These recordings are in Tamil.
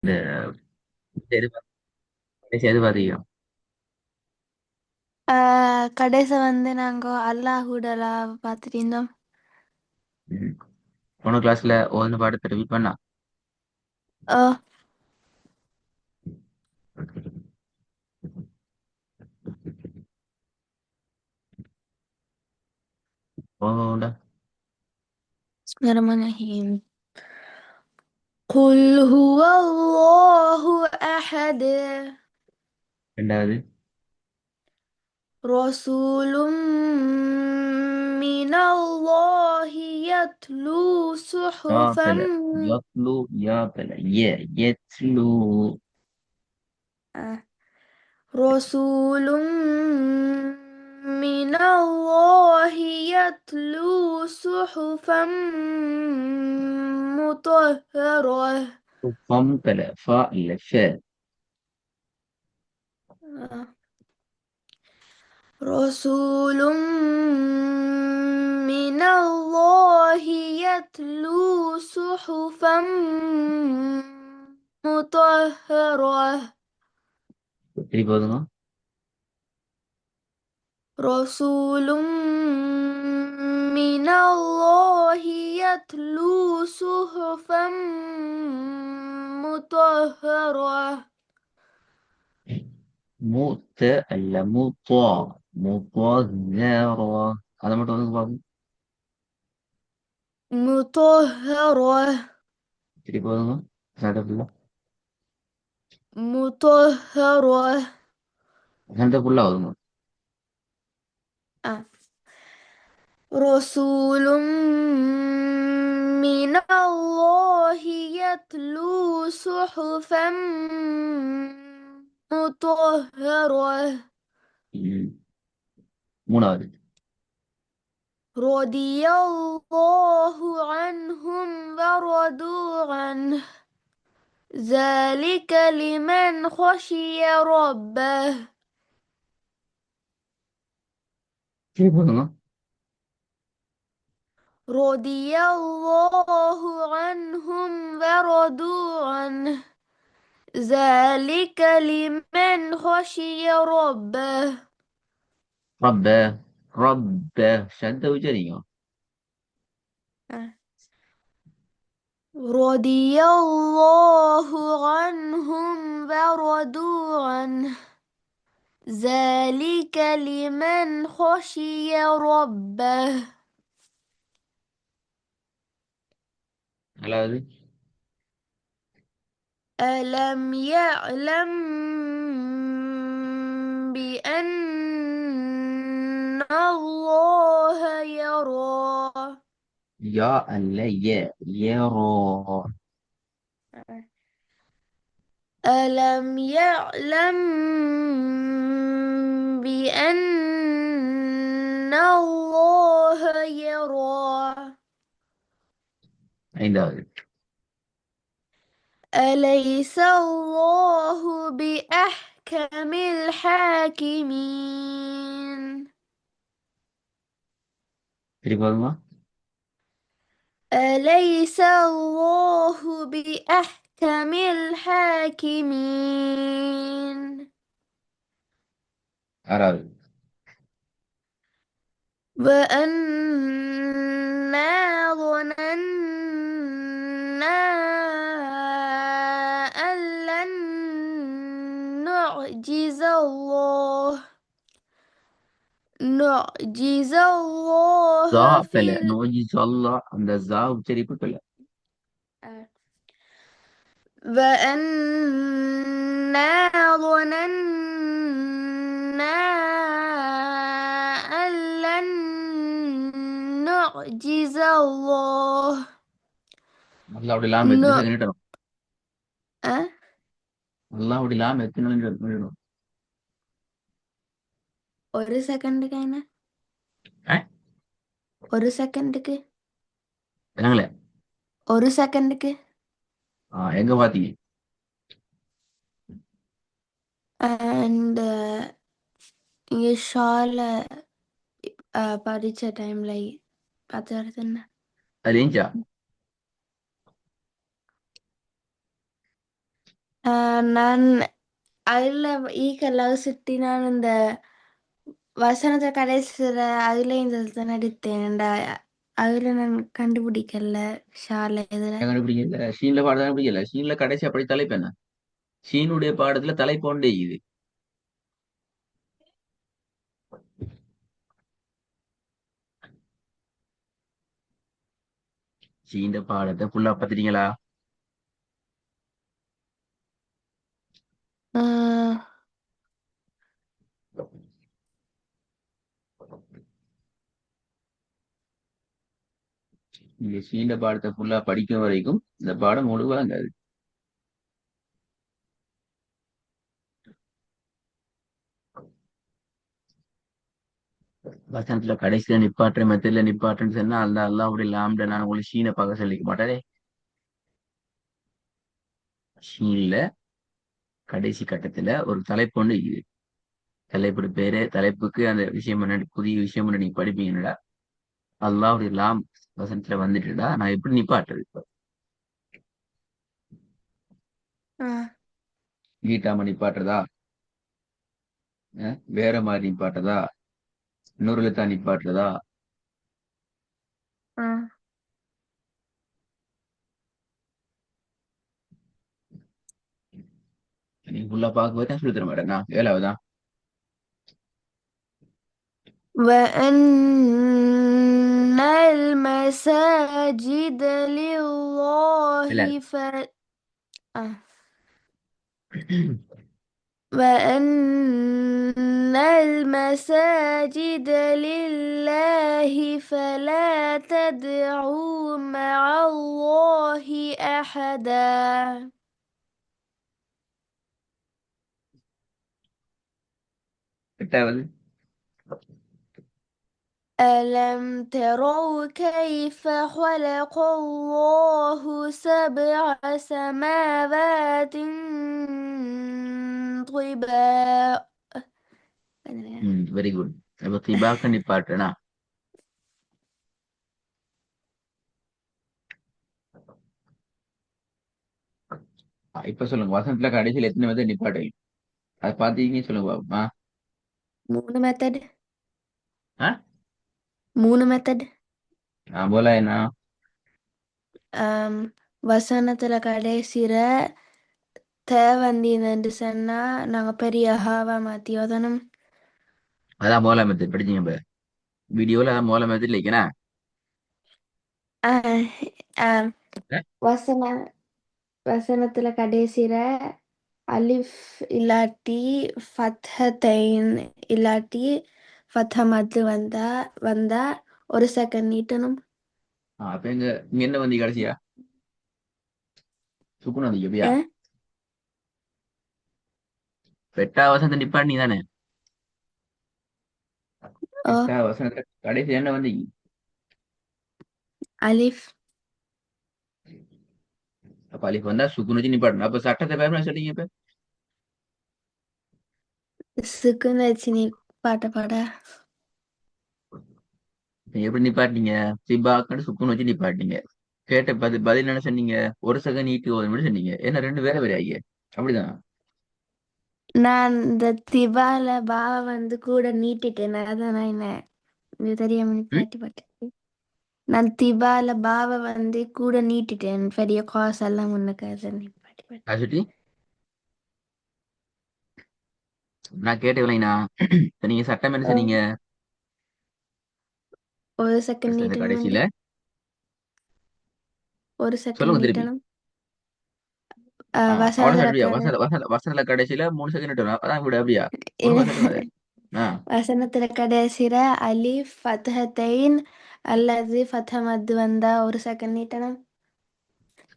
இந்த எது கடைசி எது பாத்தீங்க? கடைசி வந்து நாங்க அல்லாஹூடலா பார்த்துட்டு இருந்தோம். ம். போன கிளாஸ்ல ஓதுன பாடத்தை ரிப்பீட் பண்ணா. ஓ, போண்டா. Bismillahirrahmanirrahim. قل هو الله أحد ரெண்டாவது. رسول من الله يتلو صحفا. يابلا يطلو يابلا يتلو. آه. رسول من الله يتلو صحفا مطهرة. فمتلا فاء فاء. آه. رسول من الله يتلو صحفا مطهرة. திருப்பி போதுங்க. رسول من الله يتلو صحفا مطهرة. மூத்த அல்ல மூத்தா. முத்தா அதை மட்டும் வந்து பாருங்க. مطهرة. திருப்பி போதுங்க. சண்டை ஃபுல்லா. مطهرة. சண்டை ஃபுல்லா வருங்க. آه. رسول من الله يتلو صحفا مطهرة. ம். மூணாவது. رضي الله عنهم ورضوا عنه ذلك لمن خشي ربه. திருப்பி போதுங்க. رضي الله عنهم ورضوا عنه ذلك لمن خشي ربه. ربه ربه شدة وجريمة. رضي الله عنهم ورضوا عنه ذلك لمن خشي ربه. நாலாவது. ألم يعلم بأن الله يرى. يا ألا يرى. ألم يعلم بأن الله يرى. ஐந்தாவது. أليس الله بأحكم الحاكمين. திருப்பி பாருங்க. أليس الله بأحكم الحاكمين. ஆறாவது. وأنا ظننا أن لن نعجز ஜா الله பெல في நோஜி சொல்லா அந்த ஜா உச்சரிப்பு பெல. وأنا ظننا أن لن نعجز الله. அல்லாவுடைய லாம் எத்தனை نع... செகண்ட் இடணும்? أه؟ அல்லாவுடைய லாம் எத்தனை இடணும்? ஒரு செகண்டுக்கு என்ன? அஹ், ஒரு செகண்டுக்கு என்னங்களே? ஒரு செகண்டுக்கு எங்க பாத்தீங்க? அண்ட் இங்கே ஷால படித்த டைம்ல பார்த்து என்ன அது ஏஞ்சா? நான் அதுல ஈக்கெல்லாம் சுட்டி நான் இந்த வசனத்தை கடைசிற அதுல இந்த தான் எடுத்தேன்டா. அதுல நான் கண்டுபிடிக்கல ஷால இதுல. எனக்கு பிடிக்கல ஷீன்ல பாடம் பிடிக்கல ஷீன்ல கடைசி அப்படி தலைப்பு என்ன ஷீனுடைய பாடத்துல தலைப்போண்டே இது ஷீன் பாடத்தை ஃபுல்லா பாத்துட்டீங்களா ஆஹ், நீங்க ஷீன் பாடத்தை ஃபுல்லா படிக்கும் வரைக்கும் இந்த பாடம் முழு வழங்காது வசனத்துல கடைசியில நிப்பாட்டுற மெத்தட்ல நிப்பாட்டுன்னு சொன்னா அல்ல அல்லா அப்படி லாம்ட நான் உங்களுக்கு ஷீனை பார்க்க சொல்லிக்க மாட்டாரே ஷீன்ல கடைசி கட்டத்துல ஒரு தலைப்பு ஒன்று இருக்குது தலைப்பு பேரு தலைப்புக்கு அந்த விஷயம் முன்னாடி புதிய விஷயம் முன்னாடி நீங்க படிப்பீங்கடா அல்லாஹ்வுடைய லாம் வசனத்துல வந்துட்டுடா நான் எப்படி நிப்பாட்டுறது ஆஹ், நீட்டாம நிப்பாட்டுறதா வேற மாதிரி நிப்பாட்டுறதா இன்னொரு எழுத்தா நிப்பாட்டுறதா ஆஹ். நீங்க ஃபுல்லா பார்க்கும்போது தான் சொல்லி தர மாட்டேன் நான் ஏழாவதான் وأن المساجد இல்ல لله آه. وأن المساجد لله فلا تدعوا مع الله أحدا. எட்டாவது ألم تروا كيف خلق الله سبع سماوات طباقا. வெரி குட் இப்ப திபாக்க நிப்பாட்டுனா இப்ப சொல்லுங்க வசனத்துல கடைசியில் எத்தனை வந்து நிப்பாட்டு அதை பாத்தீங்க சொல்லுங்க பாப்போமா மூணு மெத்தட். ஆ மூணு மெத்தட். போல என்ன வசனத்துல கடைசிற வந்தீங்கன்னு சொன்னா நாங்க பெரிய ஹாவா மாத்தி ஓதணும். அதான் மோலா மெத்தட் படிச்சீங்க இப்ப வீடியோல அதான் மோலா மெத்தட் இல்லைக்கனா ஆஹ், ஆஹ், வசன வசனத்துல கடைசிற அலிஃப் இல்லாட்டி ஃபத்ஹத்தைன் இல்லாட்டி ஃபத்ஹ மத்து வந்தா ஒரு செகண்ட் நீட்டணும். அப்ப இங்க என்ன வந்து கடைசியா சுக்குன் வந்து எப்படியா ஏன்? எட்டாவது வசனத்தை நிப்பாட்டி தானே ஓ எட்டாவது வசனத்துல கடைசி என்ன வந்து அலிஃப் அப்ப அலிஃப் வந்தா சுக்குன் வச்சு நிப்பாட்டணும் அப்ப சட்டத்தை பேர் சொல்றீங்க இப்ப சுக்குன்னு வச்சு நீ பாட இப்ப எப்படி நிப்பாட்டிங்க சிபாக்கன்னு சுக்குன் வச்சு நிப்பாட்டிங்க கேட்ட பதில் என்ன சொன்னீங்க ஒரு செகண்ட் நீட்டி ஒரு நிமிடம் சொன்னீங்க என்ன ரெண்டு வேற வேற ஐயா அப்படிதான் நான் இந்த திபால பாவ கூட நீட்டிட்டேன். அதான் நான் என்ன இது தெரியாம ம் நிப்பாட்டி பாட்டேன். நான் திபால பாவ கூட நீட்டிட்டேன். பெரிய காசு எல்லாம் முன்னுக்கு அதை நிப்பாட்டி பாட்டேன். அது சுட்டி நான் கேட்டவில்லைண்ணா இப்ப நீங்க சட்டம் என்ன ஓ, சொன்னீங்க ஒரு செகண்ட் அந்த நீட்டணும் கடைசியில ஒரு செகண்ட் சொல்லுங்க திருப்பி நீட்டணும். அவ்வளவு வசனத்துல சொல்றியா கடை வசனத்துல கடைசியில 3 செகண்ட் வரும் அதான் விட அப்படியா ஒழுங்கா சொல்லுங்க அதை ஆ வசனத்துல கடைசிற அலிஃப் ஃபத்ஹத்தைன் அல்லது ஃபத்ஹ மத்து வந்தா ஒரு செகண்ட் நீட்டணும்.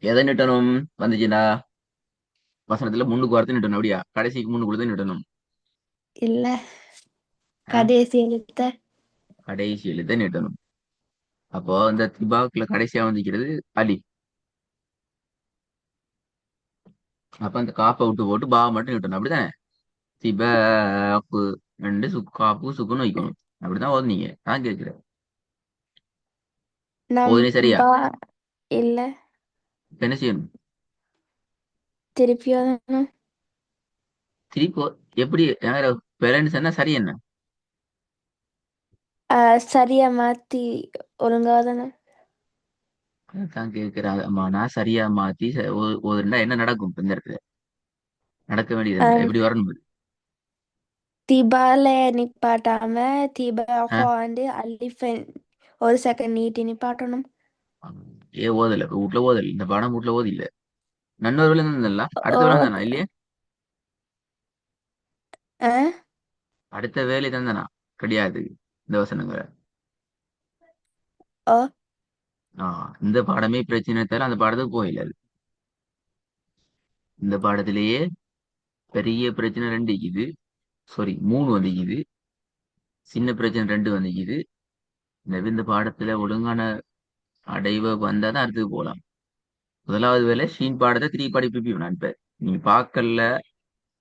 எதை நிட்டணும் வந்துச்சுன்னா வசனத்துல முன்னுக்கு வார்த்தை நிட்டணும் அப்படியா கடைசிக்கு முன்னுக்குள்ளதான் நிட்டணும் இல்ல, ஆ கடைசி எழுத்த. கடைசி எழுத்தை நிட்டணும் அப்போ இந்த திபாக்குல கடைசியா வந்துக்கிறது அலி அப்ப அந்த காப்பை விட்டு போட்டு பா மட்டும் நிட்டணும் அப்படித்தானே திபாக்கு ரெண்டு காப்பு சுக்குன்னு வைக்கணும் அப்படிதான் ஓதுனீங்க நான் கேட்கிறேன் நம் ஓதுனே சரியா பா இல்ல இப்ப என்ன செய்யணும் திருப்பி ஓதணும். திருப்பி எப்படி பேரண்ட்ஸ் என்ன சரி என்ன? சரியா மாத்தி ஒழுங்கா ஓதணும். அதான் கேட்கிறேன். அம்மா நான் சரியா மாத்தி ஓதுண்டா என்ன நடக்கும் இப்ப இந்த இடத்துல? நடக்க வேண்டியது என்ன? அஹ், எப்படி வரணும் இது? திபால நிப்பாட்டாம ஆ? வந்து அலிஃப ஒரு செகண்ட் நீட்டி நிப்பாட்டணும். ஏ ஓதல இப்ப வீட்டுல ஓதல, இந்த பாடம் வீட்டுல ஓதி இல்ல. நன்னொரு வேலை இருந்ததுல அடுத்த வேலை தானா ஓ இல்லையே? அஹ், அடுத்த வேலை தந்தானா? கிடையாது இந்த வசனங்களை. ஓ இந்த பாடமே பிரச்சனை தவிர அந்த பாடத்துக்கு போயில. இந்த பாடத்திலேயே பெரிய பிரச்சனை ரெண்டு இது, சாரி மூணு வந்துக்குது. சின்ன பிரச்சனை ரெண்டு வந்துக்குது. இந்த பாடத்துல ஒழுங்கான அடைவை வந்தாதான் அடுத்தது போலாம். முதலாவது வேலை ஷீன் பாடத்தை திருப்பி படிப்பிப்போம். நான் இப்ப நீ பார்க்கல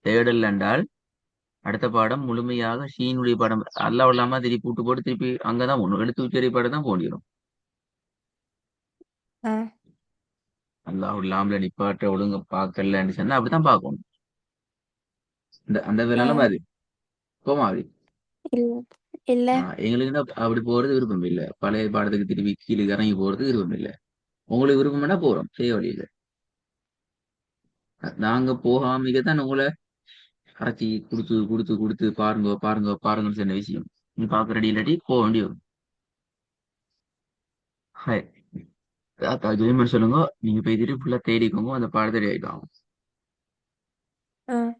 தேடல் என்றால் அடுத்த பாடம் முழுமையாக ஷீனுடைய பாடம் அல்லாஹ் இல்லாம திருப்பி விட்டு போட்டு திருப்பி அங்கதான் ஒண்ணு எடுத்து உச்சரி பாடம் தான் போடிடும். அஹ், அல்லாஹ் இல்லாமல நிப்பாட்ட ஒழுங்க பார்க்கலன்னு சொன்னா அப்படித்தான் பார்க்கணும். அந்த வேலை அஹ், மாதிரி போமா அப்படி. இல்ல இல்ல. எங்களுக்கு தான் அப்படி போறது விருப்பம் இல்லை. பழைய பாடத்துக்கு திருப்பி கீழே இறங்கி போறது விருப்பம் இல்லை. உங்களுக்கு விருப்பம்னா போறோம், செய்ய வழி இல்லை. நாங்க போகாமதான் உங்களை கரைச்சி கொடுத்து கொடுத்து கொடுத்து பாருங்க பாருங்க பாருங்கன்னு சொன்ன விஷயம். நீ பார்க்க ரெடி இல்லாட்டி போக வேண்டி வரும். ஹாய், ஜெயமன் சொல்லுங்க. நீங்க போய் திருப்பி ஃபுல்லா தேடிக்கோங்க, அந்த பாடத்தை ஆயிடும். அஹ்.